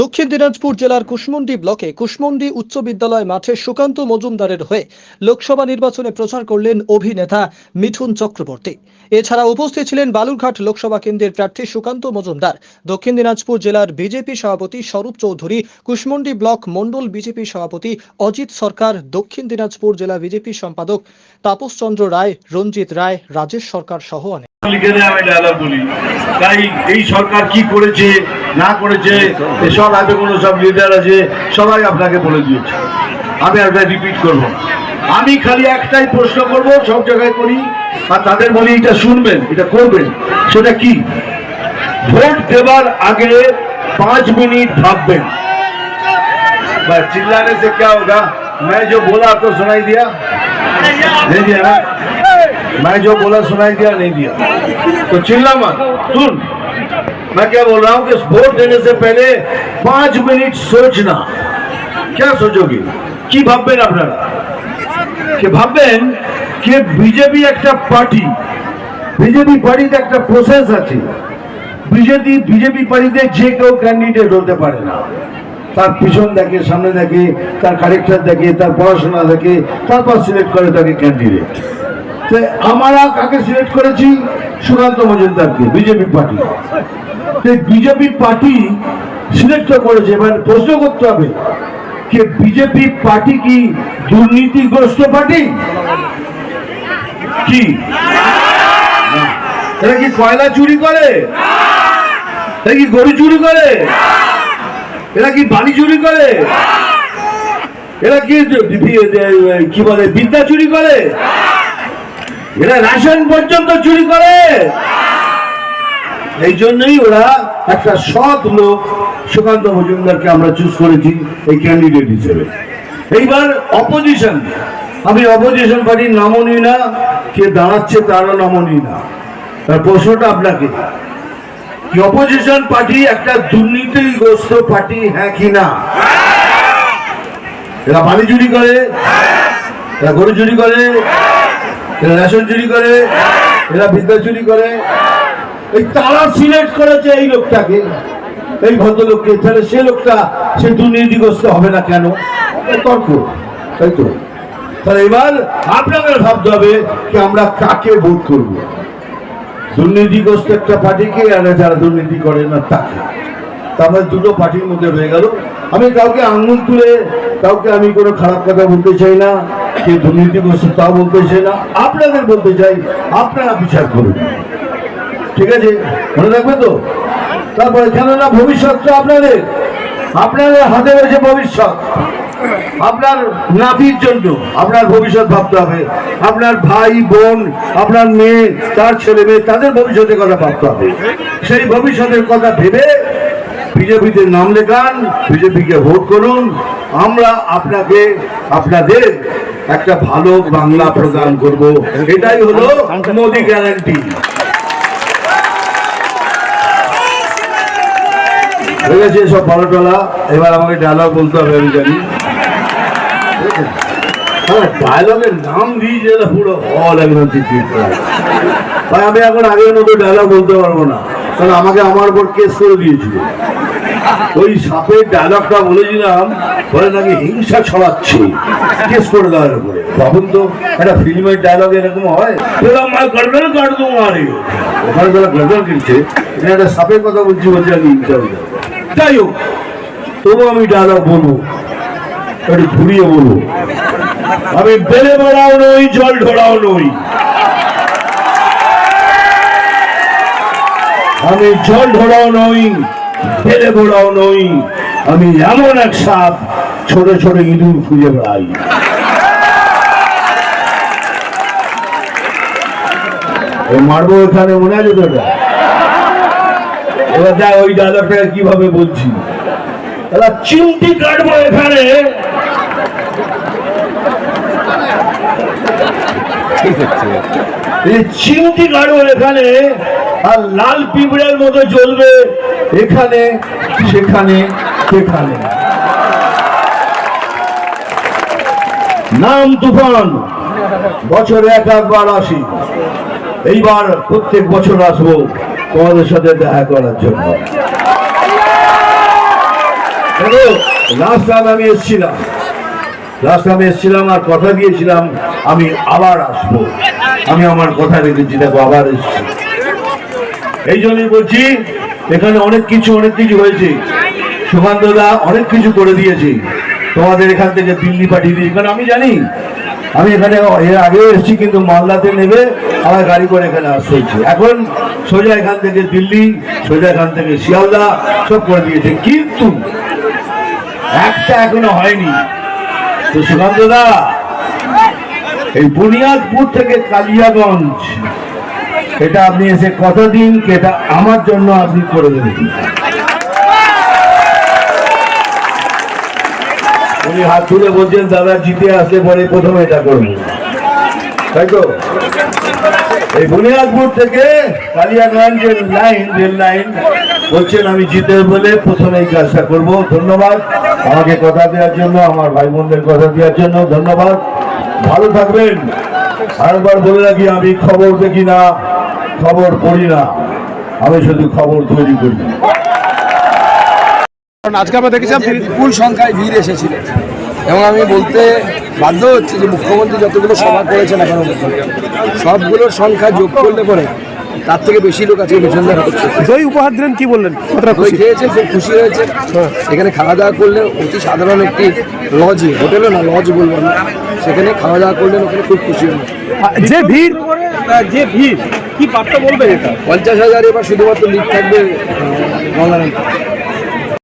দক্ষিণ দিনাজপুর জেলার কুশমন্ডি ব্লকে কুশমন্ডি উচ্চ বিদ্যালয় মাঠে সুকান্ত মজুমদারের হয়ে লোকসভা নির্বাচনে প্রচার করলেন অভিনেতা মিঠুন চক্রবর্তী। এছাড়া উপস্থিত ছিলেন বালুরঘাট লোকসভা কেন্দ্রের প্রার্থী সুকান্ত মজুমদার, দক্ষিণ দিনাজপুর জেলার বিজেপি সভাপতি স্বরূপ চৌধুরী, কুশমন্ডি ব্লক মন্ডল বিজেপি সভাপতি অজিত সরকার, দক্ষিণ দিনাজপুর জেলা বিজেপি সম্পাদক তাপস চন্দ্র রায়, রঞ্জিত রায়, রাজেশ সরকার সহ অনেক। আমি ডায়লগ বলি, তাই এই সরকার কি করেছে না করেছে এসব এত কোনো সব লিডার আছে সবাই আপনাকে বলে দিয়েছে, আমি একটা রিপিট করব। আমি খালি একটাই প্রশ্ন করব, সব জায়গায় করি, আর তাদের বলি এটা শুনবেন, এটা করবেন। সেটা কি? ভোট দেবার আগে 5 মিনিট ভাববেন। चिल्लाने से क्या होगा? मैं जो बोला आपको सुनाई दिया? नहीं दिया ना? मैं जो बोला सुनाई दिया नहीं दिया? तो चिल्ला मत, सुन। मैं क्या बोल रहा हूँ कि वोट देने से पहले 5 मिनट सोचना। क्या सोचोगे? কি ভাববেন আপনারা? কি ভাববেন कि বিজেপি একটা পার্টি, বিজেপি পার্টিতে একটা প্রসেস আছে। বিজেপি পার্টিতে যে কেউ ক্যান্ডিডেট হতে পারে না। তার পিছন দেখে, সামনে দেখে, তার ক্যারেক্টার দেখে, তার পড়াশোনা দেখে, তারপর সিলেক্ট করে তাকে ক্যান্ডিডেট। তো আমরা কাকে সিলেক্ট করেছি? সুকান্ত মজুমদারকে, BJP party. BJP party select করেছে। এবার প্রশ্ন করতে হবে कि বিজেপি পার্টি কি দুর্নীতিগ্রস্ত পার্টি? কি এরা কি কয়লা চুরি করে? এরা কি গরু চুরি করে? এরা কি বালি চুরি করে? এরা কি বলে বিদ্যা চুরি করে? এরা রেশন পর্যন্ত চুরি করে। এই জন্যই ওরা একটা সৎ লোক সুকান্ত মজুমদারকে আমরা চুজ করেছি এই ক্যান্ডিডেট হিসেবে। এইবার অপোজিশন, আমি অপোজিশন পার্টির নামও নিই না, কে দাঁড়াচ্ছে তারও নামও নিই না। তার প্রশ্নটা আপনাকে, কি অপোজিশন পার্টি একটা দুর্নীতিগ্রস্ত পার্টি হ্যাঁ কি না? এরা বালি চুরি করে, এরা গরু চুরি করে, এরা রেশন চুরি করে, এরা বিদ্যা চুরি করে। এই তারা সিলেক্ট করেছে এই লোকটাকে, এই ভদ্রলোককে। তাহলে সে লোকটা সে দুর্নীতিগ্রস্ত হবে না কেন? তর্ক, তাই তো? তাহলে এবার আপনাদের ভাবতে হবে যে আমরা কাকে ভোট করব। দুর্নীতিগ্রস্ত একটা পার্টিকে আর যারা দুর্নীতি করে না তাকে। তারপরে দুটো পার্টির মধ্যে হয়ে গেল। আমি কাউকে আঙুল তুলে কাউকে আমি কোনো খারাপ কথা বলতে চাই না, কে দুর্নীতিগ্রস্ত তাও বলতে চাই না। আপনাদের বলতে চাই, আপনারা বিচার করুন, ঠিক আছে? মনে রাখবেন তো? তারপরে কেননা ভবিষ্যৎটা আপনাদের হাতে রয়েছে ভবিষ্যৎ। আপনার নাতির জন্য আপনার ভবিষ্যৎ ভাবতে হবে। আপনার ভাই বোন, আপনার মেয়ে, তার ছেলে মেয়ে, তাদের ভবিষ্যতের কথা ভাবতে হবে। সেই ভবিষ্যতের কথা ভেবে বিজেপিতে নাম লেখান, বিজেপিকে ভোট করুন। আমরা আপনাদের একটা ভালো বাংলা প্রদান করব। এটাই হলো মোদি গ্যারান্টি। হয়ে গেছে সব বড়টলা। এবার আমাকে ডায়লগ বলতে হবে, আমি জানি। ডায়লগের নাম দিয়েছে পুরো হল একদম ঠিক। ভাই আমি এখন আগের মতো ডায়লগ বলতে পারবো না, কারণ আমাকে আমার উপর কেস করে দিয়েছিল। ওই সাপের ডায়লগটা বলেছিলাম, বলে নাকি হিংসা ছড়াচ্ছে, কেস করে দেওয়ার উপরে। ভাবুন তো, একটা ফিল্মের ডায়লগ এরকম হয়? গড়বড় কাট দো মারে, ওখানে যারা গড়বড় কিনছে, এখানে একটা সাপের কথা বলছি, বলছে আমি হিংসা। যাই হোক, তবু আমি ডায়লগ বলবো, একটু ঘুরিয়ে বলবো। আমি বেলে বেড়াও নই, জল ঢোড়াও নই, আমি জল ঢোড়াও নই, বেলে বেড়াও নই, আমি এমন এক সাপ, ছোট ছোট ইঁদুর খুঁজে বেড়াই। মারবো এখানে, মনে আছে তো? এবার দেখ ওই ডায়লগটাকে কিভাবে বলছি। চিমটি কাটবো এখানে, চিমটি কাটবো এখানে, আর লাল পিঁপড়ের মতো জ্বলবে এখানে সেখানে সেখানে। নাম তুফান, বছরে একবার আসি। এইবার প্রত্যেক বছর আসবো তোমাদের সাথে দেখা করার জন্য। লাস্ট টাইম আমি এসেছিলাম আর কথা দিয়েছিলাম আমি আবার আসবো। আমি আমার কথা রেখেছি, দেখো আবার এসেছি। এই জন্যই বলছি এখানে অনেক কিছু হয়েছে। সুকান্তদা অনেক কিছু করে দিয়েছে, তোমাদের এখান থেকে দিল্লি পাঠিয়ে দিয়েছি। কারণ আমি জানি, আমি এখানে এর আগেও এসেছি, কিন্তু মালদাতে নেবে আমার গাড়ি করে এখানে আসতে হচ্ছে। এখন সোজা এখান থেকে দিল্লি, সোজা এখান থেকে শিয়ালদা সব করে দিয়েছে, কিন্তু একটা এখনো হয়নি। তো সুকান্তদা, এই বুনিয়াদপুর থেকে কালিয়াগঞ্জ এটা আপনি এসে কথা দিন, এটা আমার জন্য আপনি করে দেবেন। উনি হাত তুলে বলছেন দাদা জিতে আসলে পরে প্রথমে এটা করবো, তাই তো? এই বুনিয়াদপুর থেকে কালিয়াগঞ্জ রেল লাইন বলছেন আমি জিতে বলে প্রথমে এই কাজটা করবো। ধন্যবাদ আমাকে কথা দেওয়ার জন্য, আমার ভাই বোনদের কথা দেওয়ার জন্য ধন্যবাদ। ভালো থাকবেন। আরেকবার বলে রাখি, আমি খবর দেখি না, খবর পড়ি না, আমি শুধু খবর তৈরি করি। আজকে আমরা দেখেছিলাম বিপুল সংখ্যায় ভিড় এসেছিল এবং আমি বলতে বাধ্য হচ্ছি যে মুখ্যমন্ত্রী যতগুলো সভা করেছেন এখনো সবগুলোর সংখ্যা যোগ করলে পরে তার থেকে বেশি লোক আছে পেছনদার হচ্ছে। দই উপহার দিলেন, কি বললেন? কতটা দই খুশি? খেয়েছেন, খুব খুশি হয়েছে। এখানে খাওয়া দাওয়া করলেন অতি সাধারণ একটি লজে, হোটেলে না লজ বলবো না, সেখানে খাওয়া দাওয়া করলেন, ওখানে খুব খুশি হলেন। যে ভিড় কি বার্তা বলবেন? এটা 50,000 এবার শুধুমাত্র লিড থাকবে গঙ্গারাম।